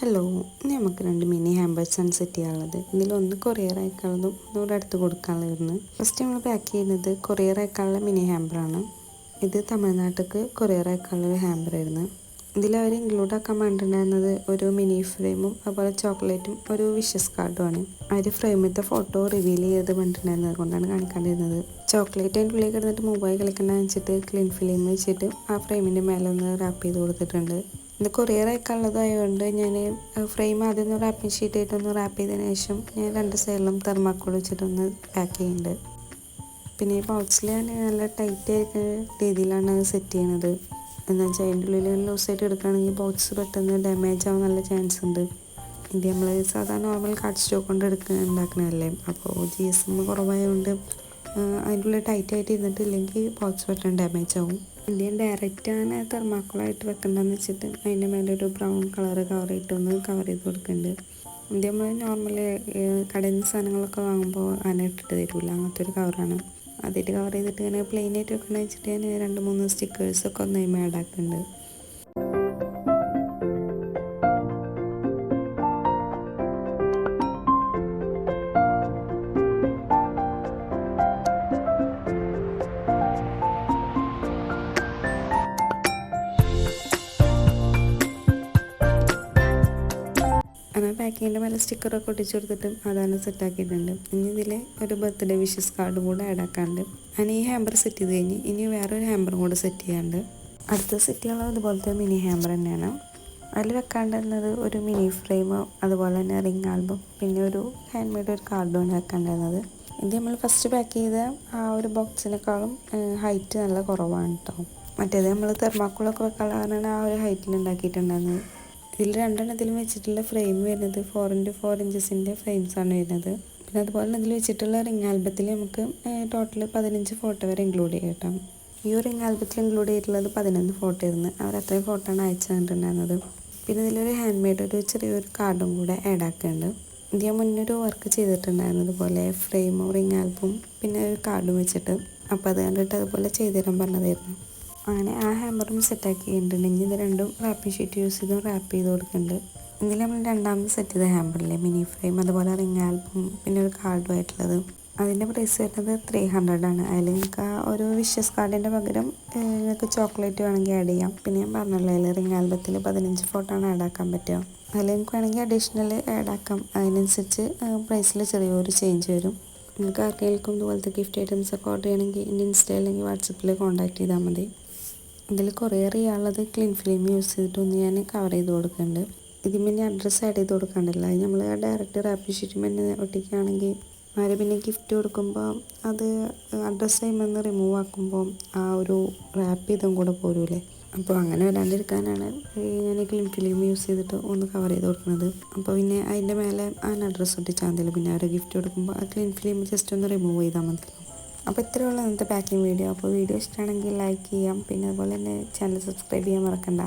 Hello, ഇനി നമുക്ക് രണ്ട് മിനി ഹാമ്പേഴ്സാണ് സെറ്റ് ചെയ്യാനുള്ളത്. ഇതിലൊന്ന് കൊറിയർ അയക്കാനുള്ളതും ഒന്നുകൂടെ അടുത്ത് കൊടുക്കാനുള്ളതായിരുന്നു. ഫസ്റ്റ് നമ്മൾ പാക്ക് ചെയ്യുന്നത് കൊറിയർ അയക്കാനുള്ള മിനി ഹാമ്പറാണ്. ഇത് തമിഴ്നാട്ടിലേക്ക് കൊറിയർ അയക്കാനുള്ള ഒരു ഹാമ്പറായിരുന്നു. ഇതിലവർ ഇൻക്ലൂഡ് ആക്കാൻ വേണ്ടിയിട്ടുണ്ടായിരുന്നത് ഒരു മിനി ഫ്രെയിമും അതുപോലെ ചോക്ലേറ്റും ഒരു വിഷസ് കാർഡുമാണ്. അവർ ഫ്രെയിമിലത്തെ ഫോട്ടോ റിവീൽ ചെയ്ത് വേണ്ടിയിട്ടുണ്ടായിരുന്നത് കൊണ്ടാണ് കാണിക്കാണ്ടിരുന്നത്. ചോക്ലേറ്റ് അതിൻ്റെ ഉള്ളിൽ കിടന്നിട്ട് മൊബൈൽ കളിക്കണ്ട വെച്ചിട്ട് ക്ലീൻ ഫിലിം വെച്ചിട്ട് ആ ഫ്രെയിമിൻ്റെ മേലെ ഒന്ന് റാപ്പ് ചെയ്ത് കൊടുത്തിട്ടുണ്ട്. ഇത് കൊറിയർ അയക്കാനുള്ളതായതുകൊണ്ട് ഞാൻ ഫ്രെയിം ആദ്യം ഒന്ന് റാപ്പിംഗ് ഷീറ്റായിട്ടൊന്ന് റാപ്പ് ചെയ്തതിന് ശേഷം ഞാൻ രണ്ട് സൈഡിലും തെർമാക്കോൾ വെച്ചിട്ടൊന്ന് പാക്ക് ചെയ്യുന്നുണ്ട്. പിന്നെ ഈ ബോക്സിൽ ഞാൻ നല്ല ടൈറ്റ് ആയിരിക്കുന്ന രീതിയിലാണ് സെറ്റ് ചെയ്യുന്നത്. എന്താ വെച്ചാൽ അതിൻ്റെ ഉള്ളിൽ ലൂസായിട്ട് എടുക്കുകയാണെങ്കിൽ ബോക്സ് പെട്ടെന്ന് ഡാമേജ് ആവാൻ നല്ല ചാൻസ് ഉണ്ട്. ഇത് നമ്മൾ സാധാരണ നോർമൽ കാർഡ് സ്റ്റോക്ക് കൊണ്ട് ഉണ്ടാക്കണതല്ലേ, അപ്പോൾ GSM കുറവായതുകൊണ്ട് അതിൻ്റെ ഉള്ളിൽ ടൈറ്റായിട്ട് ഇരുന്നിട്ടില്ലെങ്കിൽ ബോക്സ് പെട്ടെന്ന് ഡാമേജ് ആവും. ഇന്ത്യൻ ഡയറക്റ്റാണ് തെർമാക്കോളായിട്ട് വെക്കേണ്ടതെന്ന് വെച്ചിട്ട് അതിൻ്റെ മേലെ ഒരു ബ്രൗൺ കളർ കവർ ഇട്ടൊന്ന് കവർ ചെയ്ത് കൊടുക്കുന്നുണ്ട്. ഇത് നമ്മൾ നോർമലി കടയിൽ നിന്ന് സാധനങ്ങളൊക്കെ വാങ്ങുമ്പോൾ അങ്ങനെ ഇട്ടിട്ട് തരില്ല, അങ്ങനത്തെ ഒരു കവറാണ്. അതിട്ട് കവർ ചെയ്തിട്ട് ഇങ്ങനെ പ്ലെയിൻ ആയിട്ട് വെക്കണമെന്ന് വെച്ചിട്ട് ഞാൻ 2-3 സ്റ്റിക്കേഴ്സൊക്കെ ഒന്ന് അതിൽ ആഡ് ആക്കുന്നുണ്ട്. അങ്ങനെ പാക്കിങ്ങിൻ്റെ മേലെ സ്റ്റിക്കറൊക്കെ ഒട്ടിച്ച് കൊടുത്തിട്ടും അതാണ് സെറ്റാക്കിയിട്ടുണ്ട്. ഇനി ഇതിൽ ഒരു ബർത്ത്ഡേ വിഷസ് കാർഡും കൂടെ ആഡ് ആക്കാണ്ട് ഞാൻ ഈ ഹാമ്പർ സെറ്റ് ചെയ്ത് കഴിഞ്ഞ് ഇനി വേറൊരു ഹാമ്പറും കൂടെ സെറ്റ് ചെയ്യാണ്ട്. അടുത്ത സെറ്റ് ചെയ്യാനുള്ളത് ഇതുപോലത്തെ മിനി ഹാമ്പർ തന്നെയാണ്. അതിൽ വെക്കാണ്ടിരുന്നത് ഒരു മിനി ഫ്രെയിമോ അതുപോലെ തന്നെ റിംഗ് ആൽബം പിന്നെ ഒരു ഹാൻഡ് മെയ്ഡ് ഒരു കാർഡുമാണ് വെക്കാണ്ടിരുന്നത്. ഇത് നമ്മൾ ഫസ്റ്റ് പാക്ക് ചെയ്ത ആ ഒരു ബോക്സിനേക്കാളും ഹൈറ്റ് നല്ല കുറവാണ് കേട്ടോ. മറ്റേത് നമ്മൾ തെർമാക്കോളൊക്കെ വെക്കാനുള്ള ആ ഒരു ഹൈറ്റിൽ ഉണ്ടാക്കിയിട്ടുണ്ടായിരുന്നത്. ഇതിൽ രണ്ടെണ്ണത്തിലും വെച്ചിട്ടുള്ള ഫ്രെയിം വരുന്നത് 4x4 ഇഞ്ചസിൻ്റെ ഫ്രെയിംസാണ് വരുന്നത്. പിന്നെ അതുപോലെ തന്നെ ഇതിൽ വെച്ചിട്ടുള്ള റിംഗ് ആൽബത്തിൽ നമുക്ക് ടോട്ടൽ 15 ഫോട്ടോ വരെ ഇൻക്ലൂഡ് ചെയ്യാം കേട്ടോ. ഈ ഒരു റിംഗ് ആൽബത്തിൽ ഇൻക്ലൂഡ് ചെയ്തിട്ടുള്ളത് 11 ഫോട്ടോ ആയിരുന്നു. അവർ അത്രയും ഫോട്ടോ ആണ് അയച്ചു തന്നിട്ടുണ്ടായിരുന്നത്. പിന്നെ ഇതിലൊരു ഹാൻഡ് മെയ്ഡ് ഒരു ചെറിയൊരു കാർഡും കൂടെ ആഡ് ആക്കുന്നുണ്ട്. ഇത് ഞാൻ മുന്നൊരു വർക്ക് ചെയ്തിട്ടുണ്ടായിരുന്നു അതുപോലെ ഫ്രെയിമും റിംഗ് ആൽബവും പിന്നെ ഒരു കാർഡും വെച്ചിട്ട്. അപ്പോൾ അത് കണ്ടിട്ട് അതുപോലെ ചെയ്തു തരാൻ പറഞ്ഞതായിരുന്നു. അങ്ങനെ ആ ഹാമ്പറും സെറ്റാക്കി കഴിഞ്ഞിട്ടുണ്ടെങ്കിൽ ഇത് രണ്ടും റാപ്പിംഗ് ഷീറ്റ് യൂസ് ചെയ്ത് റാപ്പ് ചെയ്ത് കൊടുക്കുന്നുണ്ട്. ഇതിൽ നമ്മൾ രണ്ടാമത് സെറ്റ് ചെയ്ത ഹാമ്പറില്ലേ മിനി ഫ്രെയിം അതുപോലെ റിംഗ് ആൽബം പിന്നെ ഒരു കാർഡും ആയിട്ടുള്ളത്, അതിൻ്റെ പ്രൈസ് വരുന്നത് 300 ആണ്. അതിൽ നിങ്ങൾക്ക് ആ ഒരു വിഷസ് കാർഡിൻ്റെ പകരം നിങ്ങൾക്ക് ചോക്ലേറ്റ് വേണമെങ്കിൽ ആഡ് ചെയ്യാം. പിന്നെ ഞാൻ പറഞ്ഞല്ലോ അതിൽ റിംഗ് ആൽബത്തിൽ 15 ഫോട്ടോ ആണ് ആഡ് ആക്കാൻ പറ്റുക. അതിൽ നിങ്ങൾക്ക് വേണമെങ്കിൽ അഡീഷണൽ ആഡ് ആക്കാം. അതിനനുസരിച്ച് പ്രൈസിൽ ചെറിയൊരു ചേഞ്ച് വരും. നിങ്ങൾക്ക് ആർക്കെങ്കിലും ഇതുപോലത്തെ ഗിഫ്റ്റ് ഐറ്റംസ് ഒക്കെ ഓർഡർ ചെയ്യണമെങ്കിൽ എൻ്റെ ഇൻസ്റ്റ അല്ലെങ്കിൽ വാട്സപ്പിൽ കോൺടാക്ട് ചെയ്താൽ മതി. ഇതിൽ കൊറിയർ ചെയ്യാനുള്ളത് ക്ലീൻ ഫിലിം യൂസ് ചെയ്തിട്ടൊന്ന് ഞാൻ കവർ ചെയ്ത് കൊടുക്കുന്നുണ്ട്. ഇതിൽ പിന്നെ അഡ്രസ്സ് ആഡ് ചെയ്ത് കൊടുക്കാണ്ടല്ല, അത് നമ്മൾ ഡയറക്റ്റ് റാപ്പിംഗ് ഷീറ്റ് പിന്നെ ഒട്ടിക്കുകയാണെങ്കിൽ ആര് പിന്നെ ഗിഫ്റ്റ് കൊടുക്കുമ്പോൾ അത് അഡ്രസ്സ് ചെയ്യുമ്പോൾ റിമൂവ് ആക്കുമ്പോൾ ആ ഒരു റാപ്പ് ചെയ്തും കൂടെ പോരൂലേ. അപ്പോൾ അങ്ങനെ വരാണ്ടിരിക്കാനാണ് ഞാൻ ക്ലീൻ ഫിലിം യൂസ് ചെയ്തിട്ട് ഒന്ന് കവർ ചെയ്ത് കൊടുക്കുന്നത്. അപ്പോൾ പിന്നെ അതിൻ്റെ മേലെ ആ അഡ്രസ്സ് ഒട്ടിച്ചാൽ മതിയല്ലോ. പിന്നെ അവർ ഗിഫ്റ്റ് കൊടുക്കുമ്പോൾ ആ ക്ലീൻ ഫിലിം ജസ്റ്റ് ഒന്ന് റിമൂവ് ചെയ്താൽ മതിയല്ലോ. അപ്പോൾ ഇത്രയുള്ള ഇന്നത്തെ പാക്കിംഗ് വീഡിയോ. അപ്പോൾ വീഡിയോ ഇഷ്ടമാണെങ്കിൽ ലൈക്ക് ചെയ്യാം. പിന്നെ അതുപോലെ തന്നെ ചാനൽ സബ്സ്ക്രൈബ് ചെയ്യാൻ മറക്കണ്ട.